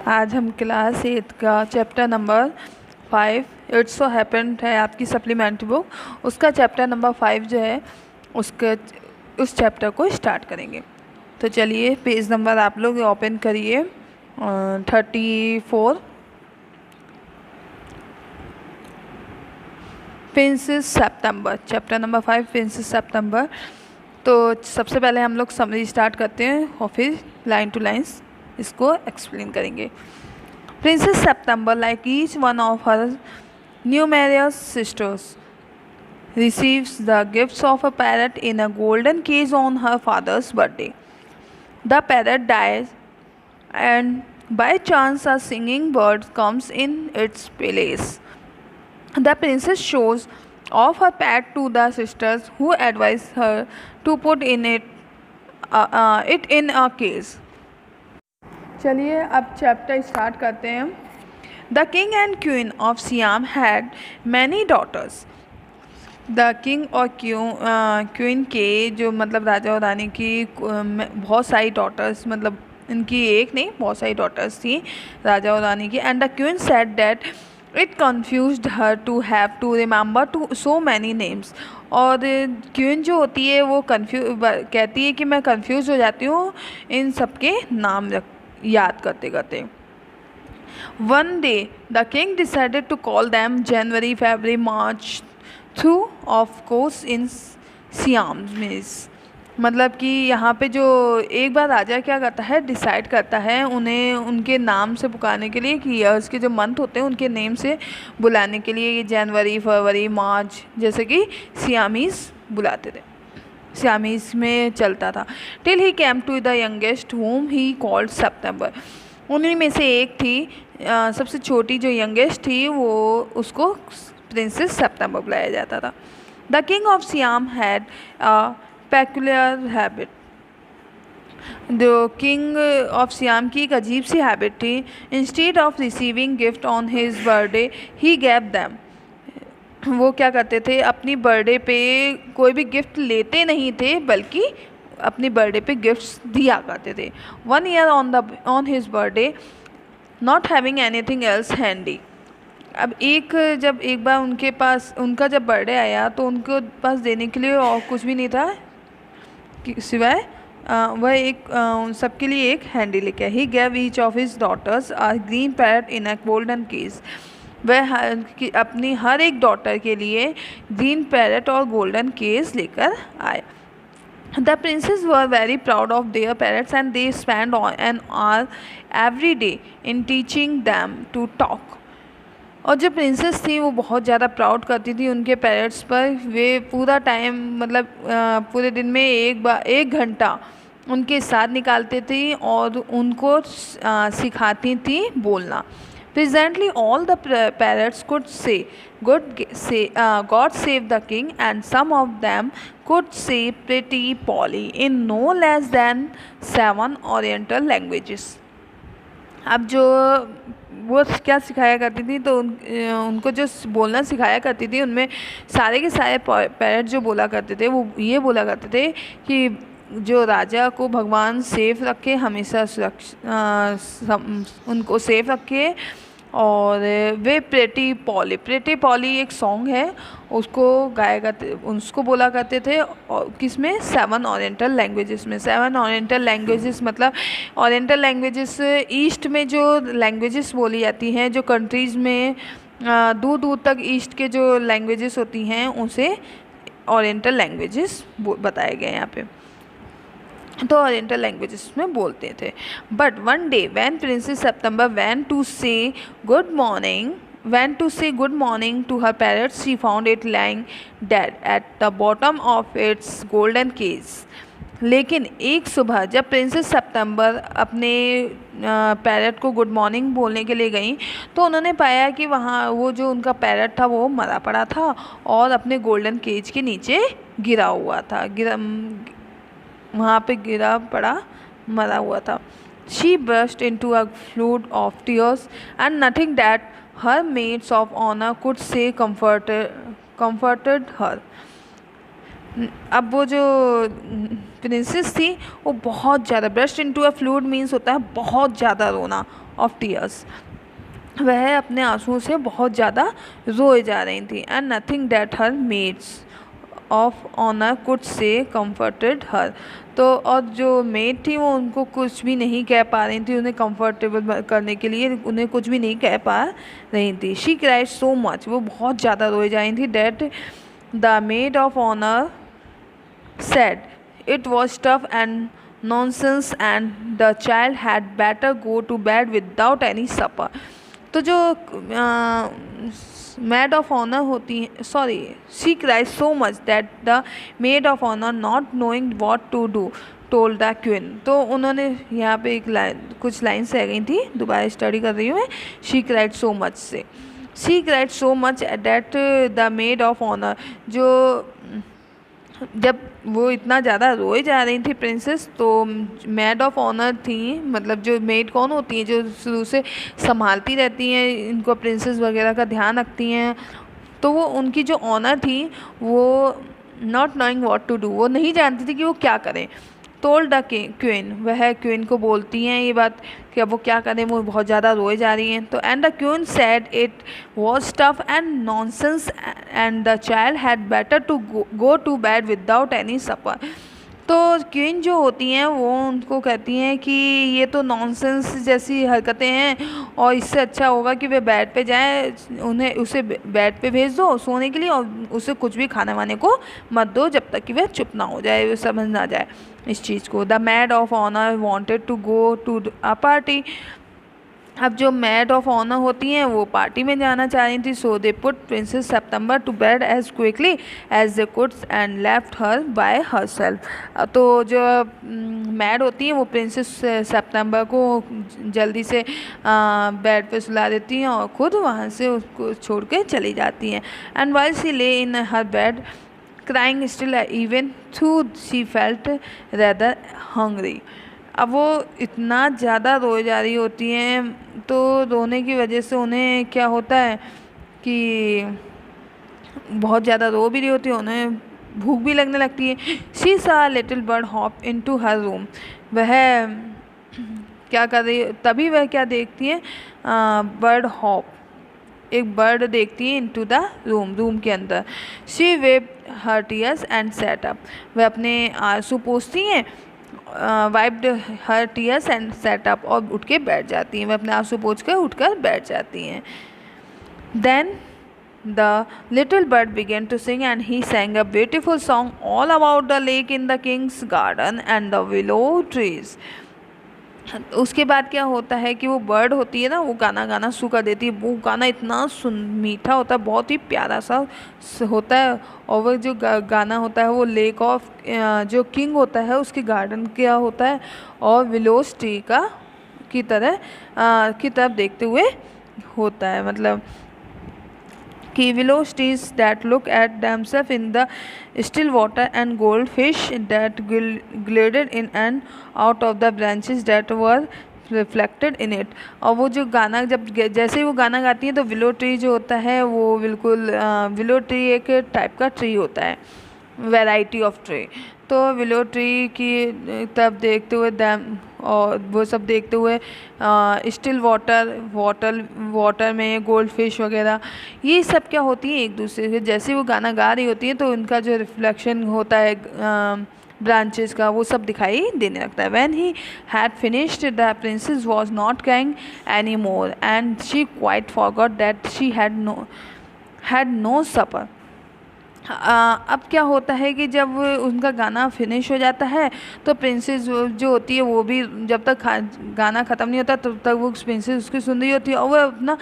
आज हम क्लास 8 का chapter number 5 it's so happened है आपकी सप्लीमेंट्री बुक, उसका चैप्टर नंबर 5 जो है उसके उस चैप्टर को स्टार्ट करेंगे। तो चलिए पेज नंबर आप लोग ओपन करिए 34 प्रिंसेस सितंबर, चैप्टर नंबर 5 प्रिंसेस सितंबर। तो सबसे पहले हम लोग समरी स्टार्ट करते हैं और फिर लाइन टू लाइन्स इसको एक्सप्लेन करेंगे। Princess September, like each one of her numerous sisters, receives the gifts of a parrot in a golden cage on her father's birthday. The parrot dies, and by chance a singing bird comes in its place. The princess shows off her pet to the sisters, who advise her to put it in a cage. चलिए अब chapter start करते हैं। The king and queen of Siam had many daughters. The king और queen के जो मतलब राजा और रानी की बहुत सारी डॉटर्स, मतलब इनकी एक नहीं बहुत सारी डॉटर्स थी राजा और रानी की। And the queen said that it confused her to have to remember to so many names. और क्वीन जो होती है वो कहती है कि मैं कन्फ्यूज हो जाती हूँ इन सबके नाम याद करते करते। One day the king decided to call them January, February, March through of course in Siam means, मतलब कि यहाँ पे जो एक बार राजा क्या करता है डिसाइड करता है उन्हें उनके नाम से पुकारने के लिए, कि ईयर्स के जो मंथ होते हैं उनके नेम से बुलाने के लिए जनवरी, फरवरी, मार्च जैसे कि सियामीज़ बुलाते थे, सियामीज़ में चलता था। Till he came to the youngest whom he called September. उन्हीं में से एक थी सबसे छोटी जो यंगेस्ट थी वो उसको प्रिंसेस सितंबर बुलाया जाता था। The king of Siam had a peculiar habit. जो किंग ऑफ सियाम की एक अजीब सी हैबिट थी। Instead of receiving gift on his birthday he gave them. वो क्या करते थे अपनी बर्थडे पे कोई भी गिफ्ट लेते नहीं थे बल्कि अपनी बर्थडे पे गिफ्ट्स दिया करते थे। One year on his birthday not having anything else handy. अब जब एक बार उनके पास उनका जब बर्थडे आया तो उनके पास देने के लिए और कुछ भी नहीं था सिवाय वह एक उन सबके लिए एक हैंडी लेके he gave each of his daughters a green parrot in a golden case. वह अपनी हर एक डॉटर के लिए ग्रीन पैरेट और गोल्डन केस लेकर आए। The princesses were very proud of their parrots and they spend an hour every day in teaching them to talk. और जो प्रिंसेस थी वो बहुत ज़्यादा प्राउड करती थी उनके पेरेंट्स पर। वे पूरा टाइम मतलब पूरे दिन में एक घंटा उनके साथ निकालते थे और उनको सिखाती थी बोलना। Presently all the parrots could say God save the king, and some of them could say Pretty Polly in no less than 7 Oriental languages. अब जो वो क्या सिखाया करती थी तो उनको जो बोलना सिखाया करती थी उनमें सारे के सारे पैरट जो बोला करते थे वो ये बोला करते थे कि जो राजा को भगवान सेफ रखे, हमेशा उनको सेफ रखे। और वे प्रेटी पॉली एक सॉन्ग है उसको गाया करते, उसको बोला करते थे। और किसमें 7 ओरिएंटल लैंग्वेजेस में। 7 ओरिएंटल लैंग्वेजेस मतलब ओरिएंटल लैंग्वेजेस ईस्ट में जो लैंग्वेजेस बोली जाती हैं, जो कंट्रीज़ में दूर दूर तक ईस्ट के जो लैंग्वेजेस होती हैं उसे ओरिएंटल लैंग्वेजेस बताए गए यहाँ पे। तो ओरिएंटल लैंग्वेजेस में बोलते थे। But one day when princess September went to say good morning to her parrots, she found it lying dead at the bottom of its golden cage. लेकिन एक सुबह जब प्रिंसेस सितंबर अपने पैरट को गुड मॉर्निंग बोलने के लिए गई तो उन्होंने पाया कि वहाँ वो जो उनका पैरट था वो मरा पड़ा था और अपने गोल्डन केज के नीचे गिरा हुआ था, वहाँ पे गिरा पड़ा मरा हुआ था। She burst into a flood of tears and nothing that her maids of honor could say comforted her. अब वो जो प्रिंसेस थी वो बहुत ज़्यादा, burst into a fluid means होता है बहुत ज़्यादा रोना, ऑफ टीयर्स, वह अपने आंसुओं से बहुत ज़्यादा रोए जा रही थी। And nothing that her maids of honour could say comforted her, तो और जो मेड थी वो उनको कुछ भी नहीं कह पा रही थी, उन्हें कंफर्टेबल करने के लिए उन्हें कुछ भी नहीं कह पा रही थी। शी क्राइड सो मच, वो बहुत ज़्यादा रोई जा रही थी। That the maid of honour said it was tough and nonsense and the child had better go to bed without any supper। तो जो maid of honor होती है, sorry, she cried so much that the maid of honor not knowing what to do told the queen। तो उन्होंने यहाँ पे एक line, कुछ लाइन्स रह गई थी, दोबारा स्टडी कर रही हूँ मैं। she cried so much से she cried so much that the maid of honor, जो जब वो इतना ज़्यादा रोए जा रही थी प्रिंसेस, तो मेड ऑफ ऑनर थी, मतलब जो मेड कौन होती हैं, जो शुरू से संभालती रहती हैं इनको, प्रिंसेस वगैरह का ध्यान रखती हैं, तो वो उनकी जो ऑनर थी वो not knowing what to do, वो नहीं जानती थी कि वो क्या करें। टोल्ड द क्वीन, वह क्वीन को बोलती हैं ये बात कि अब वो क्या करें, वो बहुत ज़्यादा रोए जा रही हैं। तो and the queen said it was stuff and nonsense and the child had better to go to bed without any supper. तो क्वीन जो होती हैं वो उनको कहती हैं कि ये तो नॉनसेंस जैसी हरकतें हैं और इससे अच्छा होगा कि वे बेड पे जाएं, उन्हें उसे बेड पे भेज दो सोने के लिए और उसे कुछ भी खाने वाने को मत दो जब तक कि वह चुप ना हो जाए, वो समझ ना जाए इस चीज़ को। The maid of honour wanted to go to a party, अब जो मैड ऑफ ऑनर होती हैं वो पार्टी में जाना चाह रही थी। So they put princess September to bed as quickly as they could and left her by herself. तो जो मैड होती हैं वो प्रिंसेस सितंबर को जल्दी से बेड पे सुला देती हैं और ख़ुद वहाँ से उसको छोड़ के चली जाती हैं। एंड वाइल शी ले इन हर बेड क्राइंग स्टिल इवन थू शी फेल्ट रेदर हंग्री, अब वो इतना ज़्यादा रोए जा रही होती हैं, तो रोने की वजह से उन्हें क्या होता है कि बहुत ज़्यादा रो भी रही होती है, उन्हें भूख भी लगने लगती है। शी सा लिटिल बर्ड हॉप इनटू हर रूम, वह क्या कर रही, तभी वह क्या देखती है, बर्ड हॉप, एक बर्ड देखती है इनटू द रूम के अंदर। She vaped her tears and set up, वह अपने आंसू पोंछती हैं, wiped her tears and set up, और उठ के बैठ जाती हैं, वह अपने आंसू पोंछ कर उठ कर बैठ जाती हैं। Then the little bird began to sing and he sang a beautiful song all about the lake in the king's garden and the willow trees। उसके बाद क्या होता है कि वो बर्ड होती है ना, वो गाना गाना शुरू कर देती है। वो गाना इतना मीठा होता है, बहुत ही प्यारा सा होता है, और वो जो गाना होता है वो लेक ऑफ जो किंग होता है उसके गार्डन क्या होता है, और विलोस ट्री का की तरफ देखते हुए होता है, मतलब कि willow trees that look at themselves in the still water and goldfish that glided in and out of the branches that were reflected in it। और वो जो गाना जब जैसे ही वो गाना गाती हैं तो विलो ट्री जो होता है वो बिल्कुल विलो ट्री एक टाइप का ट्री होता है, वैरायटी ऑफ ट्री। तो विलो ट्री की तरफ देखते हुए और वो सब देखते हुए स्टिल वाटर में गोल्ड फिश वगैरह ये सब क्या होती है एक दूसरे से, जैसे वो गाना गा रही होती है तो उनका जो रिफ्लेक्शन होता है ब्रांचेस का वो सब दिखाई देने लगता है। When he had finished the princess was not crying any more and she quite forgot that she had no supper. अब क्या होता है कि जब उनका गाना फिनिश हो जाता है तो प्रिंसेस जो होती है वो भी जब तक गाना ख़त्म नहीं होता तब तक वो प्रिंसेस उसकी सुन रही होती है, और वो अपना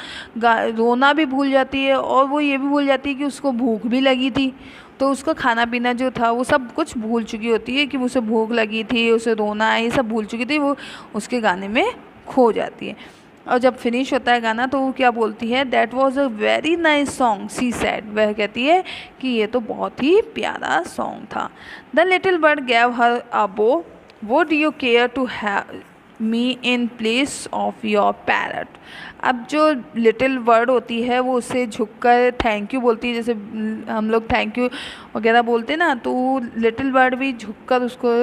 रोना भी भूल जाती है, और वो ये भी भूल जाती है कि उसको भूख भी लगी थी। तो उसका खाना पीना जो था वो सब कुछ भूल चुकी होती है कि उसे भूख लगी थी, उसे रोना ये सब भूल चुकी थी, वो उसके गाने में खो जाती है। और जब फिनिश होता है गाना तो वो क्या बोलती है, that was a very nice song she said, वह कहती है कि ये तो बहुत ही प्यारा सॉन्ग था। The little bird gave her a bow, would you care to have me in place of your parrot. अब जो लिटिल बर्ड होती है वो उससे झुककर थैंक यू बोलती है, जैसे हम लोग थैंक यू वगैरह बोलते ना, तो लिटिल बर्ड भी झुककर उसको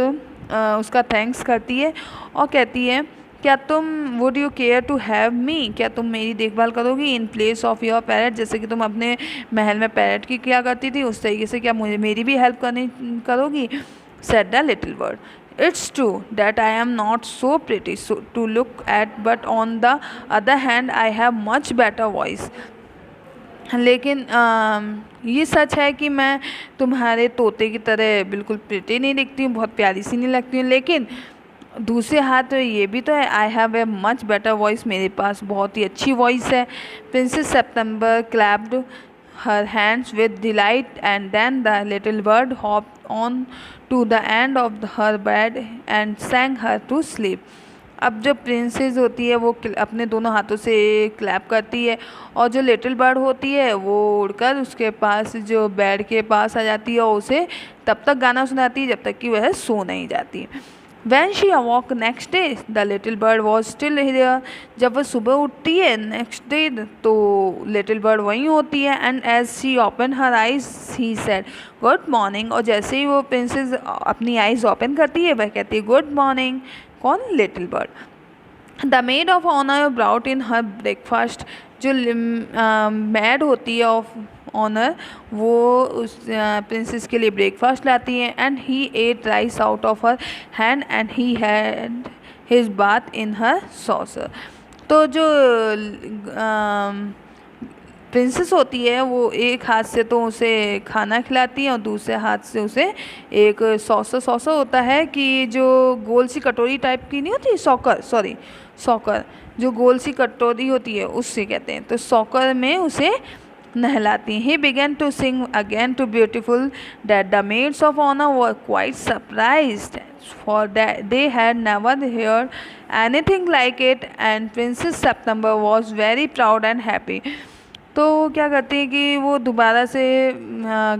उसका थैंक्स करती है और कहती है क्या तुम would you care to have me, क्या तुम मेरी देखभाल करोगी in place of your parrot, जैसे कि तुम अपने महल में पैरट की किया करती थी उस तरीके से क्या मुझे मेरी भी हेल्प करोगी। Said the little bird, it's true that I am not so pretty to look at but on the other hand I have much better voice. लेकिन ये सच है कि मैं तुम्हारे तोते की तरह बिल्कुल प्रिटी नहीं दिखती हूँ, बहुत प्यारी सी नहीं लगती हूँ, लेकिन दूसरे हाथ ये भी तो है I have a much better voice, मेरे पास बहुत ही अच्छी वॉइस है। Princess September clapped her hands with delight and then the little bird hopped on to the end of her bed and sang her to sleep. अब जो princess होती है वो अपने दोनों हाथों से क्लैप करती है और जो लिटिल बर्ड होती है वो उड़कर उसके पास जो बेड के पास आ जाती है और उसे तब तक गाना सुनाती है जब तक कि वह सो नहीं जाती। When she awoke next day, the little bird was still there. जब वह सुबह उठती है नेक्स्ट डे तो लिटिल बर्ड वहीं होती है। And as she open her eyes he said good morning, और जैसे ही वो प्रिंसेस अपनी आइज ओपन करती है वह कहती है गुड मॉर्निंग। कौन? Little bird. The maid of honour brought in her breakfast, जो मैड होती है ऑफ ऑनर वो उस प्रिंसेस के लिए ब्रेकफास्ट लाती है। And he ate rice out of her hand and he had his bath in her saucer. तो जो प्रिंसेस होती है वो एक हाथ से तो उसे खाना खिलाती है और दूसरे हाथ से उसे एक सॉसर होता है कि जो गोल सी कटोरी टाइप की नहीं होती, सॉकर जो गोल सी कटोरी होती है उससे कहते हैं, तो सॉकर में उसे नहलाती हैं। He began to sing again to beautiful that the maids of honor were quite surprised, for that they had never heard anything like it, and Princess September was very proud and happy. तो क्या करती है कि वो दोबारा से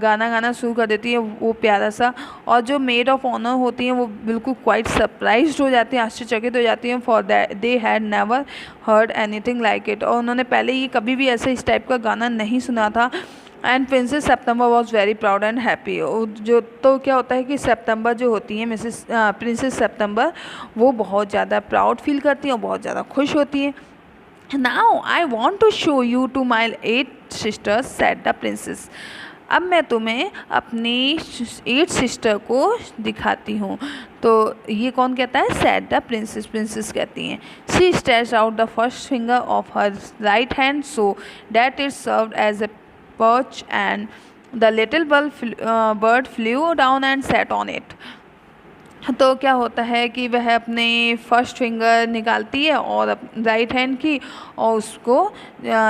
गाना शुरू कर देती है वो प्यारा सा, और जो मेड ऑफ ऑनर होती हैं वो बिल्कुल क्वाइट सरप्राइज्ड हो जाती हैं, आश्चर्यचकित हो जाती हैं। For that they had never heard anything like it, और उन्होंने पहले ये कभी भी ऐसे इस टाइप का गाना नहीं सुना था। And princess September was very proud and happy. जो तो क्या होता है कि सितंबर जो होती हैं प्रिंसेस सितंबर वो बहुत ज़्यादा प्राउड फील करती हैं और बहुत ज़्यादा खुश होती हैं। Now I want to show you to my 8 sisters, said the princess. अब मैं तुम्हें अपनी 8 सिस्टर को दिखाती हूँ। तो ये कौन कहता है? said the princess, प्रिंसेस कहती हैं। She stretched out the first finger of her right hand so that it served as a perch, and the little bird flew down and sat on it. तो क्या होता है कि वह अपने first finger निकालती है और राइट हैंड की और उसको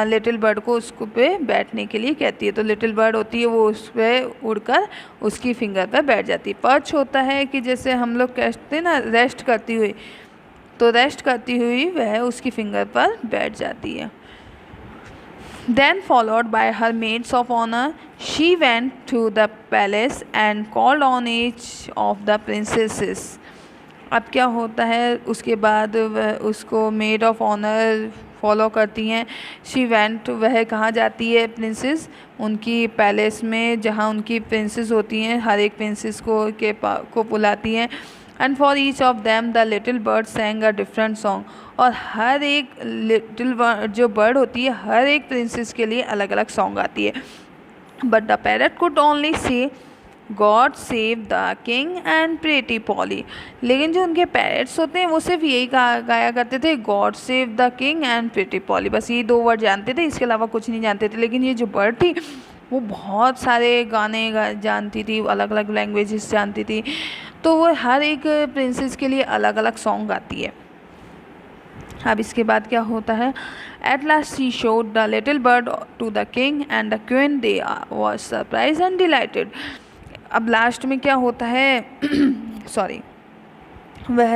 लिटिल बर्ड को उसको पे बैठने के लिए कहती है। तो लिटिल बर्ड होती है वो उस पर उड़कर उसकी फिंगर पर बैठ जाती है। पर्च होता है कि जैसे हम लोग कहते हैं ना रेस्ट करती हुई, तो रेस्ट करती हुई वह उसकी फिंगर पर बैठ जाती है। Then followed by her maids of honor, she went to the palace and called on each of the princesses. अब क्या होता है उसके बाद वह उसको मेड ऑफ ऑनर फॉलो करती हैं। शी वेंट, वह कहाँ जाती है प्रिंसेस? उनकी पैलेस में जहाँ उनकी प्रिंसेस होती हैं, हर एक प्रिंसेस को बुलाती हैं। And for each of them the little bird सैंग a different song, और हर एक लिटिल जो बर्ड होती है हर एक प्रिंसेस के लिए अलग अलग सॉन्ग आती है। But the parrot could only say God save the king and pretty Polly, लेकिन जो उनके पैरट्स होते हैं वो सिर्फ यही गाया करते थे, God save the king and pretty poly, बस ये 2 वर्ड जानते थे, इसके अलावा कुछ नहीं जानते थे। लेकिन ये जो बर्ड थी वो बहुत सारे गाने जानती थी, अलग अलग लैंग्वेजेस जानती थी, तो वो हर एक प्रिंसेस के लिए अलग अलग सॉन्ग गाती है। अब इसके बाद क्या होता है? At last she showed the little bird to the king and the queen, they was surprise and delighted. अब लास्ट में क्या होता है वह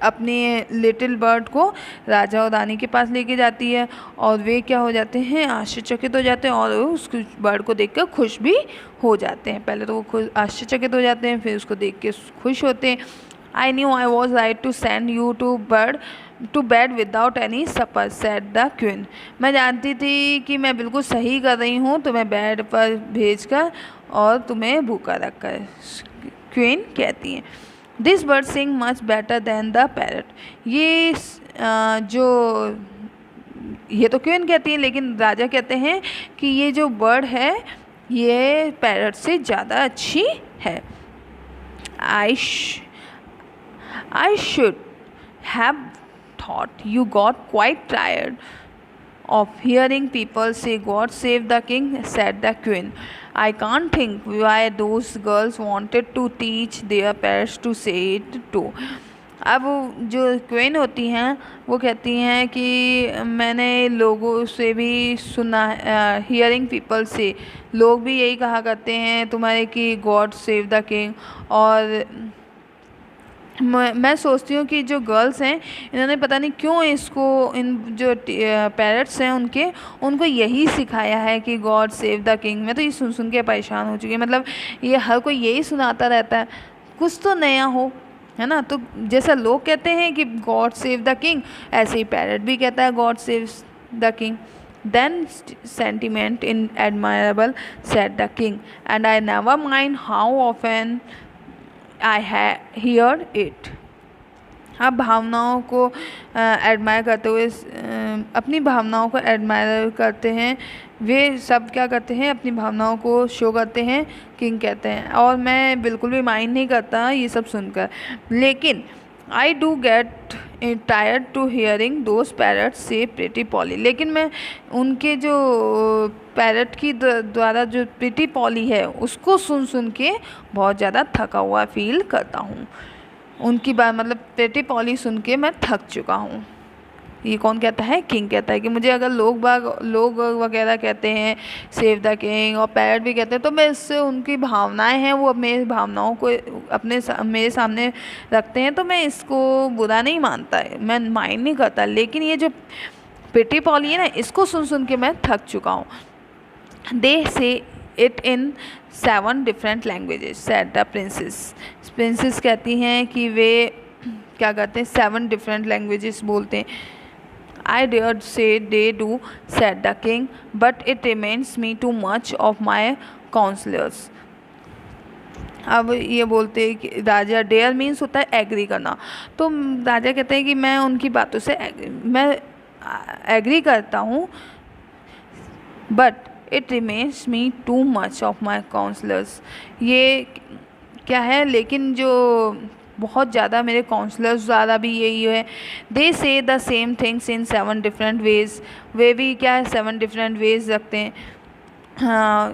अपने लिटिल बर्ड को राजा और रानी के पास लेके जाती है और वे क्या हो जाते हैं? आश्चर्यचकित हो जाते हैं और उस बर्ड को देखकर खुश भी हो जाते हैं। पहले तो वो खुद आश्चर्यचकित हो जाते हैं, फिर उसको देख के खुश होते हैं। I knew I was right to send you to bed without any supper, said the queen. मैं जानती थी कि मैं बिल्कुल सही कर रही हूँ तुम्हें बेड पर भेजकर और तुम्हें भूखा रखकर, क्वीन कहती हैं। This bird sing much better than the parrot. ये जो ये तो क्वीन कहती है, लेकिन राजा कहते हैं कि ये जो बर्ड है ये पैरट से ज़्यादा अच्छी है। I should have thought you got quite tired of hearing people say God save the king, said the queen. I can't think why those girls wanted to teach their parents to say it too. अब जो queen होती हैं वो कहती हैं कि मैंने लोगों से भी सुना, हियरिंग पीपल से, लोग भी यही कहा करते हैं तुम्हारे कि गॉड सेव द किंग, और मैं सोचती हूँ कि जो गर्ल्स हैं इन्होंने पता नहीं क्यों इसको, इन जो पैरट्स हैं उनको यही सिखाया है कि गॉड सेव द किंग। मैं तो ये सुन सुन के परेशान हो चुकी है, मतलब ये हर कोई यही सुनाता रहता है, कुछ तो नया हो, है ना। तो जैसा लोग कहते हैं कि गॉड सेव द किंग, ऐसे ही पैरट भी कहता है God save the king. Then sentiment in admirable, said the king, and I never mind how often I hear it. आप भावनाओं को एडमायर करते हुए, अपनी भावनाओं को एडमायर करते हैं, वे सब क्या करते हैं, अपनी भावनाओं को शो करते हैं, किंग कहते हैं, और मैं बिल्कुल भी माइंड नहीं करता ये सब सुनकर। लेकिन I do get tired to hearing those parrot say pretty Polly, लेकिन मैं उनके जो पैरट की द्वारा जो प्रिटी पॉली है उसको सुन सुन के बहुत ज़्यादा थका हुआ फील करता हूँ। उनकी बात मतलब प्रिटी पॉली सुन के मैं थक चुका हूँ। ये कौन कहता है, किंग कहता है कि मुझे अगर लोग वगैरह कहते हैं सेव द किंग और पैरट भी कहते हैं, तो मैं इससे उनकी भावनाएं हैं वो मेरी भावनाओं को मेरे सामने रखते हैं, तो मैं इसको बुरा नहीं मानता है, मैं माइंड नहीं करता। लेकिन ये जो प्रिटी पॉली है ना, इसको सुन सुन के मैं थक चुका हूँ। दे से it in 7 different languages, said the princess. Princess कहती हैं कि वे क्या करते हैं, 7 डिफरेंट लैंग्वेजेस बोलते हैं। I dared say they do, said the king, but it remains me too much of my counselors. अब ये बोलते हैं कि राजा, डेयर मीन्स होता है एग्री करना, तो राजा कहते हैं कि मैं उनकी बातों से मैं एग्री करता हूँ, but it reminds me too much of my counsellors. ये क्या है, लेकिन जो बहुत ज़्यादा मेरे काउंसलर्स ज़्यादा भी यही है। They say the same things in 7 different ways, वे भी क्या है 7 डिफरेंट वेज़ रखते हैं, हाँ,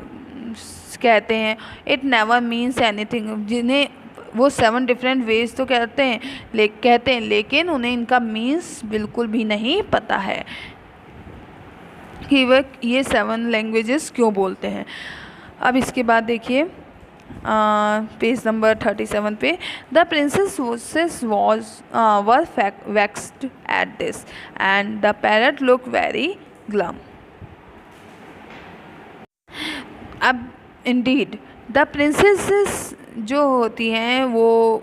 कहते हैं। इट नेवर मीन्स एनीथिंग, जिन्हें वो 7 डिफरेंट वेज़ तो कहते हैं लेकिन उन्हें इनका मीन्स बिल्कुल भी नहीं पता है कि वह ये 7 लैंग्वेजेस क्यों बोलते हैं। अब इसके बाद देखिए पेज नंबर 37 पे, the princesses were vexed at this and the parrot looked very glum. अब इंडीड द प्रिंसेसेस जो होती हैं वो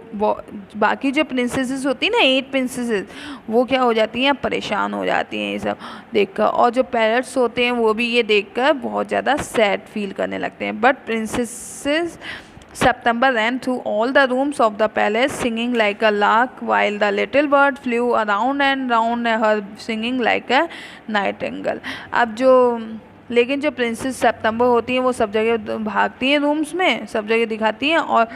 बाकी जो प्रिंसेसेस होती हैं ना, 8 प्रिंसेसेस, वो क्या हो जाती हैं, परेशान हो जाती हैं ये सब देखकर, और जो पैरट्स होते हैं वो भी ये देखकर बहुत ज़्यादा सैड फील करने लगते हैं। But princesses September ran through all the rooms of the palace singing like a lark, while the little bird flew around and round her singing like a nightingale. अब लेकिन जो प्रिंसेस सितंबर होती हैं वो सब जगह भागती हैं रूम्स में, सब जगह दिखाती हैं और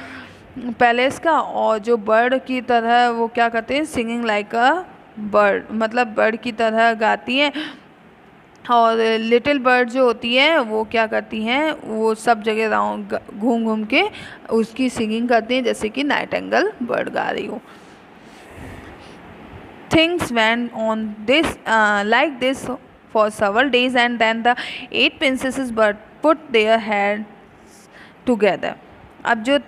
पैलेस का, और जो बर्ड की तरह वो क्या करते हैं, सिंगिंग लाइक अ बर्ड, मतलब बर्ड की तरह गाती हैं, और लिटिल बर्ड जो होती है वो क्या करती हैं, वो सब जगह राउंड घूम घूम के उसकी सिंगिंग करती हैं जैसे कि नाइटिंगेल बर्ड गा रही हो। Things went on this like this for several days, and then the 8 princesses but put their heads together. अब जो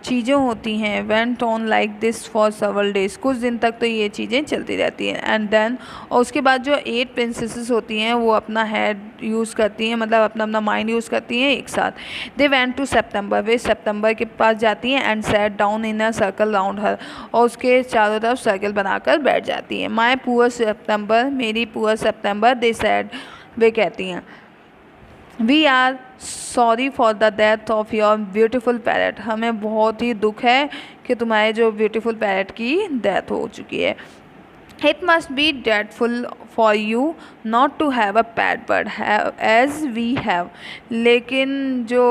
चीज़ें होती हैं went on like this for several days, कुछ दिन तक तो ये चीज़ें चलती रहती हैं। and then और उसके बाद जो 8 princesses होती हैं वो अपना हेड यूज़ करती हैं, मतलब अपना अपना माइंड यूज़ करती हैं एक साथ। they went to September, वे सितंबर के पास जाती हैं and sat down in a circle round her, और उसके चारों तरफ सर्कल बनाकर बैठ जाती हैं। my poor September, मेरी पुअर सितंबर, they said, वे कहती हैं, we are sorry for the death of your beautiful parrot, हमें बहुत ही दुख है कि तुम्हारे जो ब्यूटीफुल पैरट की डेथ हो चुकी है। It must be dreadful for you not to have a pet bird as we have, लेकिन जो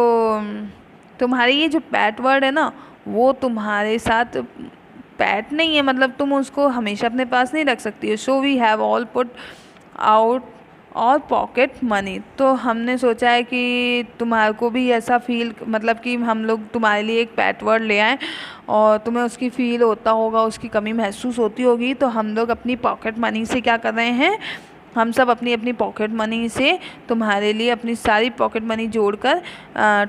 तुम्हारी ये जो पैट बर्ड है ना, वो तुम्हारे साथ पैट नहीं है, मतलब तुम उसको हमेशा अपने पास नहीं रख सकती हो। So we have all put out our pocket money, तो हमने सोचा है कि तुम्हारे को भी ऐसा फील, मतलब कि हम लोग तुम्हारे लिए एक पैट बर्ड ले आएँ और तुम्हें उसकी फ़ील होता होगा, उसकी कमी महसूस होती होगी, तो हम लोग अपनी पॉकेट मनी से क्या कर रहे हैं, हम सब अपनी अपनी पॉकेट मनी से तुम्हारे लिए अपनी सारी पॉकेट मनी जोड़कर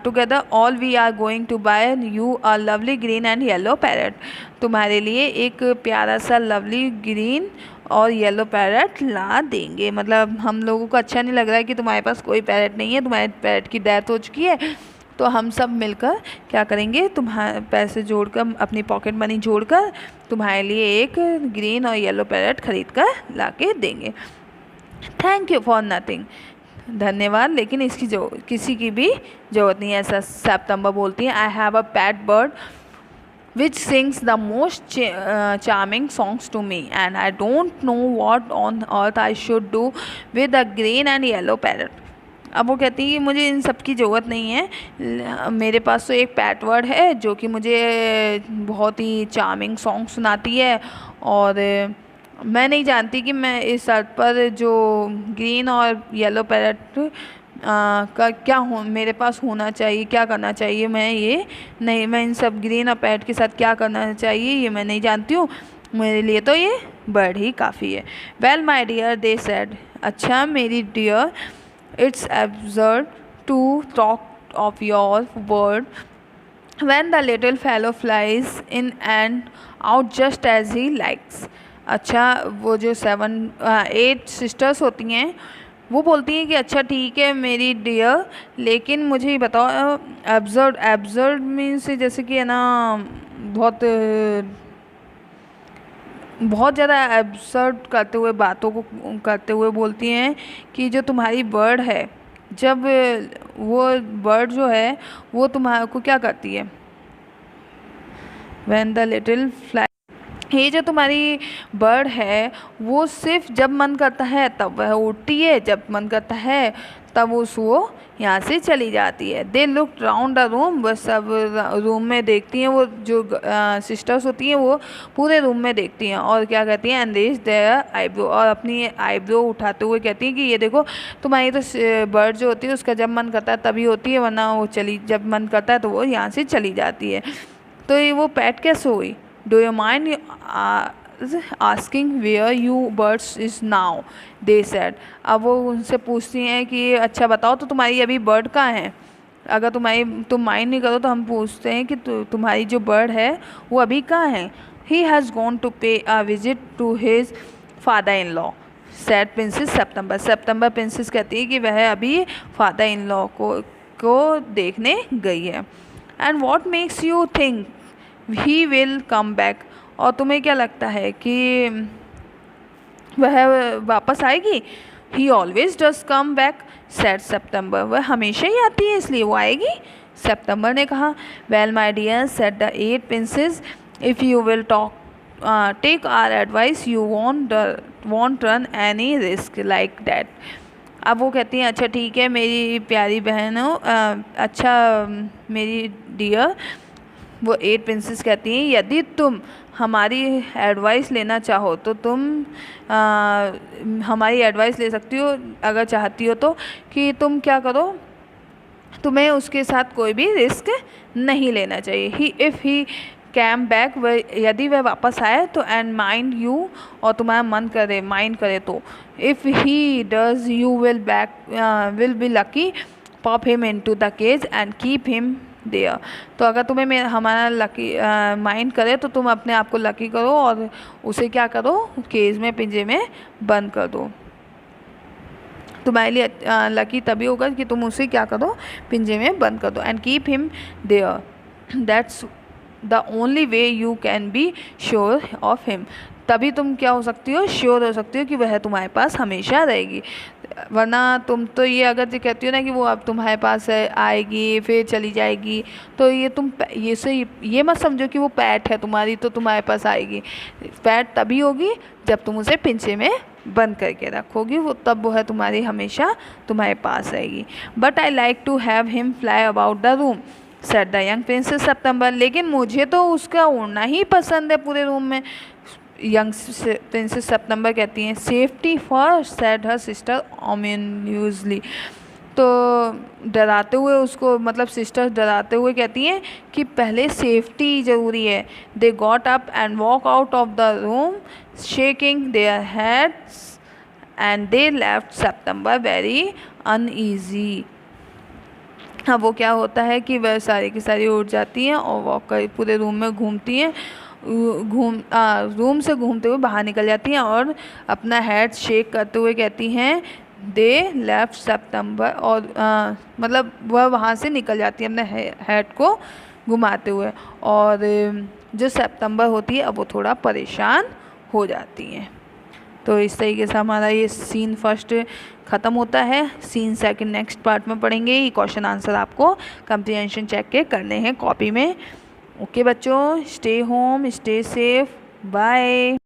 together all we are going to buy you a lovely green and yellow parrot, तुम्हारे लिए एक प्यारा सा लवली ग्रीन और येलो पैरट ला देंगे। मतलब हम लोगों को अच्छा नहीं लग रहा है कि तुम्हारे पास कोई पैरट नहीं है, तुम्हारे पैरट की डेथ हो चुकी है, तो हम सब मिलकर क्या करेंगे, तुम्हारे पैसे जोड़कर, अपनी पॉकेट मनी जोड़कर तुम्हारे लिए एक ग्रीन और येलो पैरट खरीद कर ला के देंगे। थैंक यू फॉर नथिंग, धन्यवाद लेकिन इसकी जो किसी की भी ज़रूरत नहीं है, ऐसा सितंबर बोलती है। I have a PAT bird which sings the most charming songs to me and I don't know what on earth I should do with a green and yellow parrot। अब वो कहती है कि मुझे इन सब की ज़रूरत नहीं है, मेरे पास तो एक पैट बर्ड है जो कि मुझे बहुत ही चार्मिंग सॉन्ग सुनाती है, और मैं नहीं जानती कि मैं इस अर्थ पर जो ग्रीन और येलो पैरट का क्या हो मेरे पास होना चाहिए, क्या करना चाहिए, मैं इन सब ग्रीन और पैरट के साथ क्या करना चाहिए ये मैं नहीं जानती हूँ, मेरे लिए तो ये बर्ड ही काफ़ी है। Well my dear they said, अच्छा मेरी dear, it's absurd to talk of your bird when the little fellow flies in and out just as he likes। अच्छा वो जो 8 सिस्टर्स होती हैं वो बोलती हैं कि अच्छा ठीक है मेरी डियर, लेकिन मुझे ये बताओ, एब्जर्ड मीन्स जैसे कि है ना बहुत ज़्यादा एब्सर्ड करते हुए, बातों को करते हुए बोलती हैं कि जो तुम्हारी बर्ड है, जब वो बर्ड जो है वो तुम्हारे को क्या करती है, व्हेन द लिटिल फ्लाई, ये जो तुम्हारी बर्ड है वो सिर्फ जब मन करता है तब वह उड़ती है, जब मन करता है तब वो यहाँ से चली जाती है। They look round the room, वह सब रूम में देखती हैं, वो जो सिस्टर्स होती हैं वो पूरे रूम में देखती हैं और क्या कहती हैं, एंड रेज देयर आईब्रो, और अपनी आईब्रो उठाते हुए कहती हैं कि ये देखो तुम्हारी तो बर्ड जो होती है उसका जब मन करता है तभी होती है, वरना वो जब मन करता है तो वो यहाँ से चली जाती है। तो ये वो पैट कैसे हुई, do you mind asking where you birds is now, they said. अब वो उनसे पूछती हैं कि अच्छा बताओ तो तुम्हारी अभी बर्ड कहाँ है, अगर तुम माइंड नहीं करो तो हम पूछते हैं कि तुम्हारी जो बर्ड है वो अभी कहाँ है। He has gone to pay a visit to his father in law, said princess September princess कहती है कि वह अभी फादर इन लॉ को देखने गई है। And what makes you think he will come back, और तुम्हें क्या लगता है कि वह वापस आएगी। He always does come back, said September, वह हमेशा ही आती है इसलिए वो आएगी, सितंबर ने कहा। Well my dear, said the 8 princess, if you will take our advice you won't run any risk like that. अब वो कहती हैं अच्छा ठीक है मेरी प्यारी बहनों, अच्छा मेरी डियर, वो 8 प्रिंसेस कहती हैं यदि तुम हमारी एडवाइस लेना चाहो तो तुम हमारी एडवाइस ले सकती हो, अगर चाहती हो तो, कि तुम क्या करो, तुम्हें उसके साथ कोई भी रिस्क नहीं लेना चाहिए। ही इफ़ ही कैम बैक, यदि वह वापस आए तो, एंड माइंड यू, और तुम्हारा मन करे माइंड करे तो, if he does you will be lucky, pop him into the cage and keep him there. तो अगर तुम्हें हमारा लकी माइंड करे तो तुम अपने आप को लकी करो और उसे क्या करो, केज में, पिंजे में बंद कर दो। तुम्हारे लिए लकी तभी होगा कि तुम उसे क्या करो, पिंजे में बंद कर दो। And keep him there, that's the only way you can be sure of him. तभी तुम क्या हो सकती हो, श्योर हो सकती हो कि वह तुम्हारे पास हमेशा रहेगी। वरना तुम तो ये अगर ये कहती हो ना कि वो अब तुम्हारे पास आएगी फिर चली जाएगी, तो ये तुम ये मत समझो कि वो पैट है तुम्हारी तो तुम्हारे पास आएगी। पैट तभी होगी जब तुम उसे पिंजरे में बंद करके रखोगी, वो तब वो है तुम्हारी हमेशा तुम्हारे पास रहेगी। But I like to have him fly about the room said the young princess September. लेकिन मुझे तो उसका उड़ना ही पसंद है पूरे रूम में, यंग प्रिंसेस सितंबर कहती हैं। Safety first said her sister ominously. तो डराते हुए उसको, मतलब सिस्टर डराते हुए कहती हैं कि पहले सेफ्टी ज़रूरी है। They got up and walk out of the room shaking their heads and they left September very uneasy. अब वो क्या होता है कि वह सारी की सारी उठ जाती हैं और वॉक कर पूरे रूम में घूमती हैं, रूम से घूमते हुए बाहर निकल जाती हैं और अपना हेड शेक करते हुए कहती हैं दे लेफ्ट सितंबर। और मतलब वह वहाँ से निकल जाती है अपने हेड को घुमाते हुए, और जो सितंबर होती है अब वो थोड़ा परेशान हो जाती हैं। तो इस तरीके से हमारा ये सीन फर्स्ट ख़त्म होता है। सीन सेकंड नेक्स्ट पार्ट में पढ़ेंगे। ये क्वेश्चन आंसर आपको कंप्रीहेंशन चेक के करने हैं कॉपी में। ओके बच्चों, stay home, stay safe, bye.